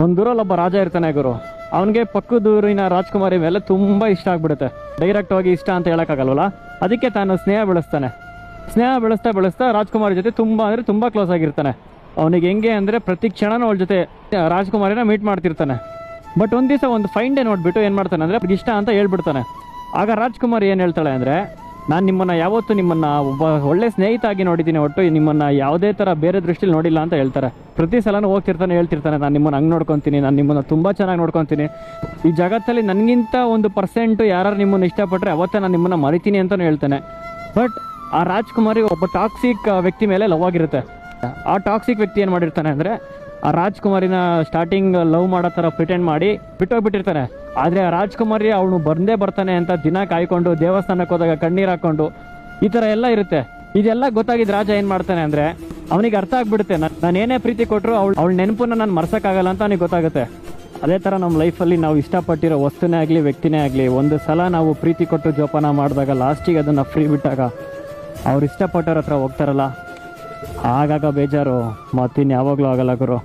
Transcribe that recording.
ಒಂದೂರಲ್ಲಿ ಒಬ್ಬ ರಾಜ ಇರ್ತಾನೆ ಗುರು. ಅವನಿಗೆ ಪಕ್ಕದೂರಿನ ರಾಜ್ಕುಮಾರಿ ಮೇಲೆ ತುಂಬ ಇಷ್ಟ ಆಗ್ಬಿಡುತ್ತೆ. ಡೈರೆಕ್ಟ್ ಆಗಿ ಇಷ್ಟ ಅಂತ ಹೇಳೋಕ್ಕಾಗಲ್ವಲ್ಲ, ಅದಕ್ಕೆ ತಾನು ಸ್ನೇಹ ಬೆಳೆಸ್ತಾನೆ. ಸ್ನೇಹ ಬೆಳೆಸ್ತಾ ಬೆಳೆಸ್ತಾ ರಾಜ್ಕುಮಾರಿ ಜೊತೆ ತುಂಬ ಅಂದರೆ ತುಂಬ ಕ್ಲೋಸ್ ಆಗಿರ್ತಾನೆ. ಅವನಿಗೆ ಹೆಂಗೆ ಅಂದರೆ ಪ್ರತಿ ಕ್ಷಣನೂ ಅವಳ ಜೊತೆ ರಾಜ್ಕುಮಾರಿನ ಮೀಟ್ ಮಾಡ್ತಿರ್ತಾನೆ. ಬಟ್ ಒಂದು ದಿವಸ ಒಂದು ಫೈನ್ ಡೇ ನೋಡಿಬಿಟ್ಟು ಏನು ಮಾಡ್ತಾನೆ ಅಂದರೆ ಇಷ್ಟ ಅಂತ ಹೇಳ್ಬಿಡ್ತಾನೆ. ಆಗ ರಾಜ್ಕುಮಾರಿ ಏನು ಹೇಳ್ತಾಳೆ ಅಂದರೆ, ನಾನು ನಿಮ್ಮನ್ನು ಯಾವತ್ತೂ ನಿಮ್ಮನ್ನು ಒಬ್ಬ ಒಳ್ಳೆ ಸ್ನೇಹಿತ ಆಗಿ ನೋಡಿದ್ದೀನಿ, ಒಟ್ಟು ನಿಮ್ಮನ್ನು ಯಾವುದೇ ಥರ ಬೇರೆ ದೃಷ್ಟಿಲಿ ನೋಡಿಲ್ಲ ಅಂತ ಹೇಳ್ತಾರೆ. ಪ್ರತಿ ಸಲನೂ ಹೋಗ್ತಿರ್ತಾನೆ, ಹೇಳ್ತಿರ್ತಾನೆ, ನಾನು ನಿಮ್ಮನ್ನು ಹಂಗೆ ನೋಡ್ಕೊತೀನಿ, ನಾನು ನಿಮ್ಮನ್ನು ತುಂಬ ಚೆನ್ನಾಗಿ ನೋಡ್ಕೊತೀನಿ, ಈ ಜಗತ್ತಲ್ಲಿ ನನಗಿಂತ 1% ಯಾರು ನಿಮ್ಮನ್ನು ಇಷ್ಟಪಟ್ಟರೆ ಅವತ್ತೇ ನಾನು ನಿಮ್ಮನ್ನು ಮರಿತೀನಿ ಅಂತಲೂ ಹೇಳ್ತಾನೆ. ಬಟ್ ಆ ರಾಜ್ಕುಮಾರಿ ಒಬ್ಬ ಟಾಕ್ಸಿಕ್ ವ್ಯಕ್ತಿ ಮೇಲೆ ಲವ್ ಆಗಿರುತ್ತೆ. ಆ ಟಾಕ್ಸಿಕ್ ವ್ಯಕ್ತಿ ಏನು ಮಾಡಿರ್ತಾನೆ ಅಂದರೆ, ಆ ರಾಜ್ಕುಮಾರಿನ ಸ್ಟಾರ್ಟಿಂಗ್ ಲವ್ ಮಾಡೋ ಥರ ಪ್ರಿಟೆಂಡ್ ಮಾಡಿ ಬಿಟ್ಟೋಗ್ಬಿಟ್ಟಿರ್ತಾನೆ. ಆದರೆ ಆ ರಾಜ್ಕುಮಾರಿ ಅವನು ಬಂದೇ ಬರ್ತಾನೆ ಅಂತ ದಿನ ಕಾಯ್ಕೊಂಡು ದೇವಸ್ಥಾನಕ್ಕೆ ಹೋದಾಗ ಕಣ್ಣೀರು ಹಾಕ್ಕೊಂಡು ಈ ಥರ ಎಲ್ಲ ಇರುತ್ತೆ. ಇದೆಲ್ಲ ಗೊತ್ತಾಗಿದ್ದು ರಾಜ ಏನು ಮಾಡ್ತಾನೆ ಅಂದರೆ, ಅವನಿಗೆ ಅರ್ಥ ಆಗ್ಬಿಡುತ್ತೆ, ನಾನು ಏನೇ ಪ್ರೀತಿ ಕೊಟ್ಟರು ಅವಳ ನೆನಪನ್ನ ನಾನು ಮರ್ಸೋಕ್ಕಾಗಲ್ಲ ಅಂತ ಅವನಿಗೆ ಗೊತ್ತಾಗುತ್ತೆ. ಅದೇ ಥರ ನಮ್ಮ ಲೈಫಲ್ಲಿ ನಾವು ಇಷ್ಟಪಟ್ಟಿರೋ ವಸ್ತುನೇ ಆಗಲಿ ವ್ಯಕ್ತಿನೇ ಆಗಲಿ, ಒಂದು ಸಲ ನಾವು ಪ್ರೀತಿ ಕೊಟ್ಟು ಜೋಪಾನ ಮಾಡಿದಾಗ ಲಾಸ್ಟಿಗೆ ಅದನ್ನು ಫ್ರೀ ಬಿಟ್ಟಾಗ ಅವ್ರು ಇಷ್ಟಪಟ್ಟವ್ರ ಹತ್ರ ಹೋಗ್ತಾರಲ್ಲ, ಆಗಾಗ ಬೇಜಾರು ಮತ್ತಿನ್ಯಾವಾಗಲೂ ಆಗಲ್ಲ ಗುರು.